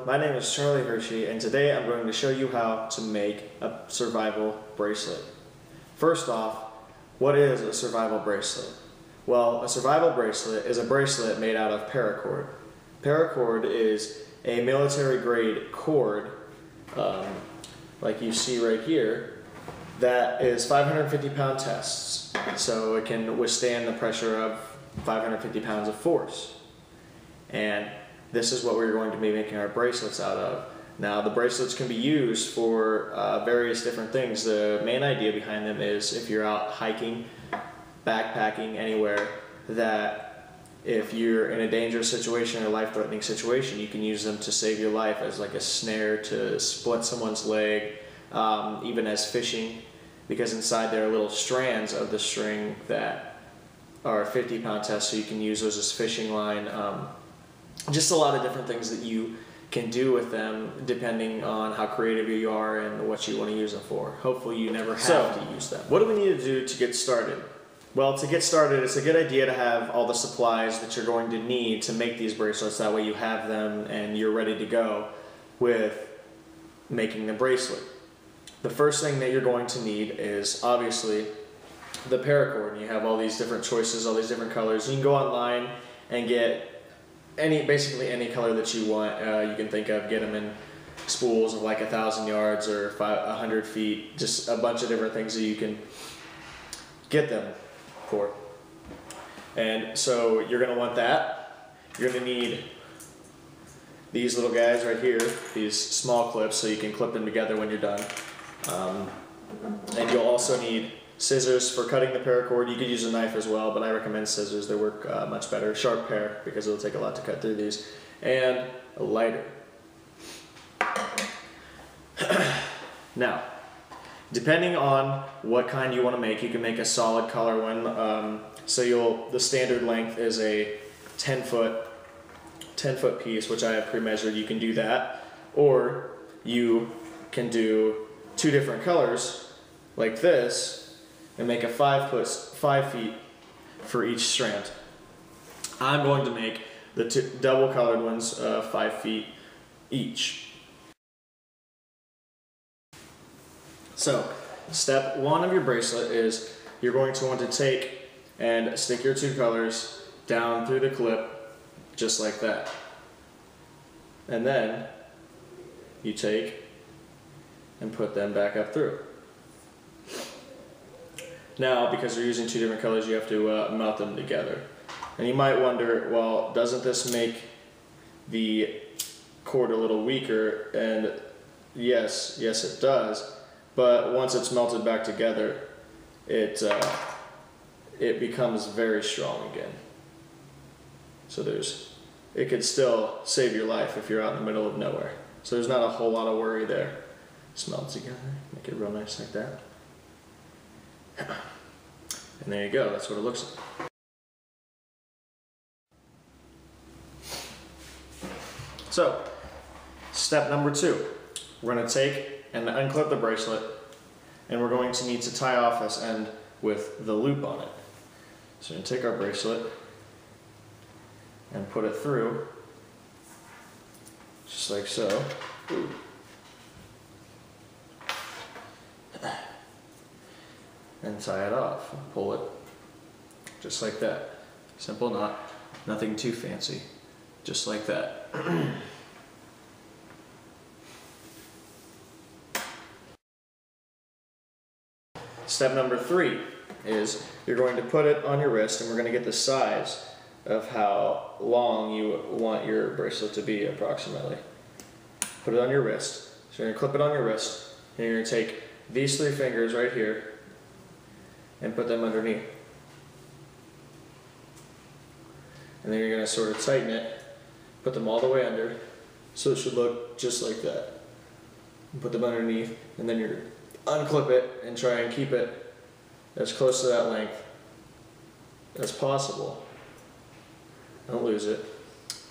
my name is Charlie Hershey, and today I'm going to show you how to make a survival bracelet. First off, what is a survival bracelet? Well, a survival bracelet is a bracelet made out of paracord. Paracord is a military-grade cord, like you see right here, that is 550-pound tests, so it can withstand the pressure of 550 pounds of force. And this is what we're going to be making our bracelets out of. Now, the bracelets can be used for various different things. The main idea behind them is if you're out hiking, backpacking, anywhere, that if you're in a dangerous situation or life-threatening situation, you can use them to save your life as like a snare to split someone's leg, even as fishing, because inside there are little strands of the string that are 50-pound tests, so you can use those as fishing line. Just a lot of different things that you can do with them depending on how creative you are and what you want to use them for. Hopefully you never have to use them. What do we need to do to get started? Well, to get started, it's a good idea to have all the supplies that you're going to need to make these bracelets. That way you have them and you're ready to go with making the bracelet. The first thing that you're going to need is obviously the paracord. You have all these different choices, all these different colors. You can go online and get basically any color that you want. You can think of, get them in spools of like 1,000 yards or 100 feet, just a bunch of different things that you can get them for. And so you're going to want that. You're going to need these little guys right here, these small clips, so you can clip them together when you're done. And you'll also need scissors for cutting the paracord. You could use a knife as well, but I recommend scissors. They work much better. Sharp pair, because it'll take a lot to cut through these. And a lighter. Now, depending on what kind you want to make, you can make a solid color one. The standard length is a 10-foot piece, which I have pre-measured. You can do that. Or you can do two different colors, like this, and make a 5 feet for each strand. I'm going to make the two double colored ones 5 feet each. So, step one of your bracelet is you're going to want to take and stick your two colors down through the clip, just like that. And then you take and put them back up through. Now, because you're using two different colors, you have to melt them together. And you might wonder, well, doesn't this make the cord a little weaker? And yes, it does. But once it's melted back together, it becomes very strong again. So it could still save your life if you're out in the middle of nowhere. So there's not a whole lot of worry there. Smelt together, make it real nice like that. And there you go, that's what it looks like. So, step number 2. We're going to take and unclip the bracelet, and we're going to need to tie off this end with the loop on it. So we're going to take our bracelet and put it through, just like so. Ooh. And tie it off. Pull it just like that. Simple knot, nothing too fancy, just like that. Step number 3 is you're going to put it on your wrist, and we're going to get the size of how long you want your bracelet to be approximately. Put it on your wrist. So you're going to clip it on your wrist, and you're going to take these 3 fingers right here and put them underneath. And then you're going to sort of tighten it, put them all the way under, so it should look just like that. Put them underneath, and then you're unclip it and try and keep it as close to that length as possible. Don't lose it.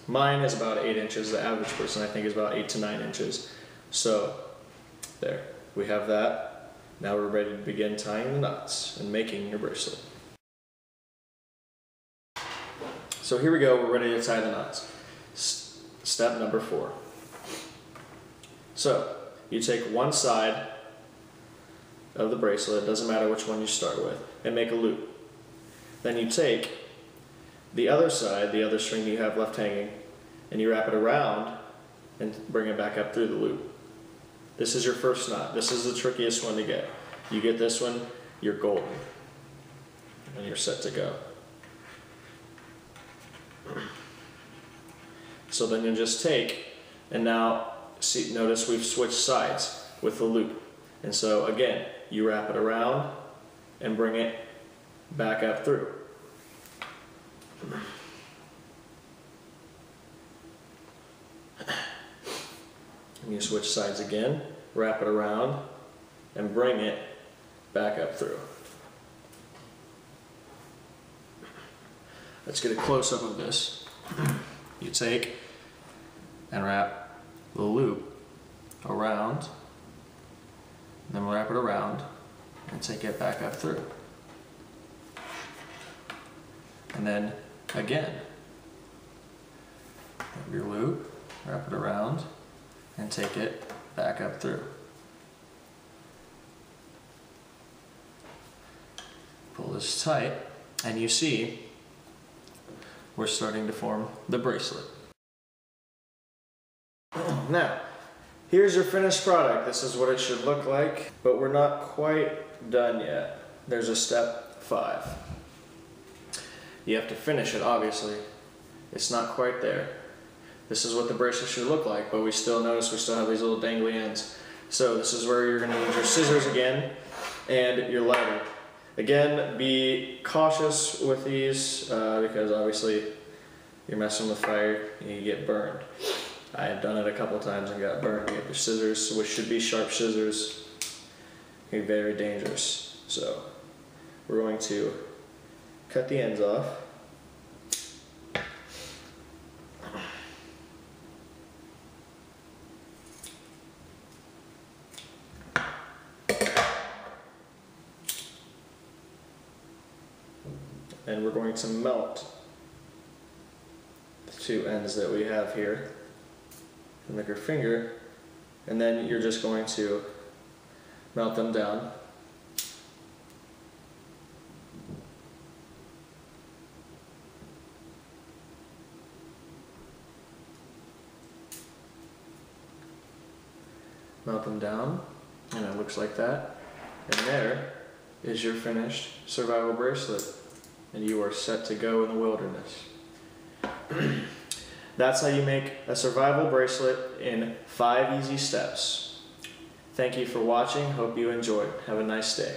Mine is about 8 inches. The average person, I think, is about 8 to 9 inches. So, there. We have that. Now we're ready to begin tying the knots and making your bracelet. So here we go, we're ready to tie the knots. Step number 4. So you take one side of the bracelet, it doesn't matter which one you start with, and make a loop. Then you take the other side, the other string you have left hanging, and you wrap it around and bring it back up through the loop. This is your first knot. This is the trickiest one to get. You get this one, you're golden. And you're set to go. So then you'll just take, and now see, notice we've switched sides with the loop. And so again, you wrap it around and bring it back up through. And you switch sides again, wrap it around, and bring it back up through. Let's get a close-up of this. You take and wrap the loop around, then wrap it around, and take it back up through. And then again, grab your loop, wrap it around, and take it back up through. Pull this tight, and you see we're starting to form the bracelet. Now, here's your finished product. This is what it should look like, but we're not quite done yet. There's a step 5. You have to finish it, obviously. It's not quite there. This is what the bracelet should look like, but we still notice we still have these little dangly ends. So this is where you're going to need your scissors again and your lighter. Again, be cautious with these because obviously you're messing with fire and you get burned. I have done it a couple times and got burned. You have your scissors, which should be sharp scissors. Can be very dangerous. So we're going to cut the ends off. And we're going to melt the 2 ends that we have here. Make your finger, and then you're just going to melt them down. Melt them down, and it looks like that. And there is your finished survival bracelet. And you are set to go in the wilderness. That's how you make a survival bracelet in 5 easy steps. Thank you for watching. Hope you enjoyed. Have a nice day.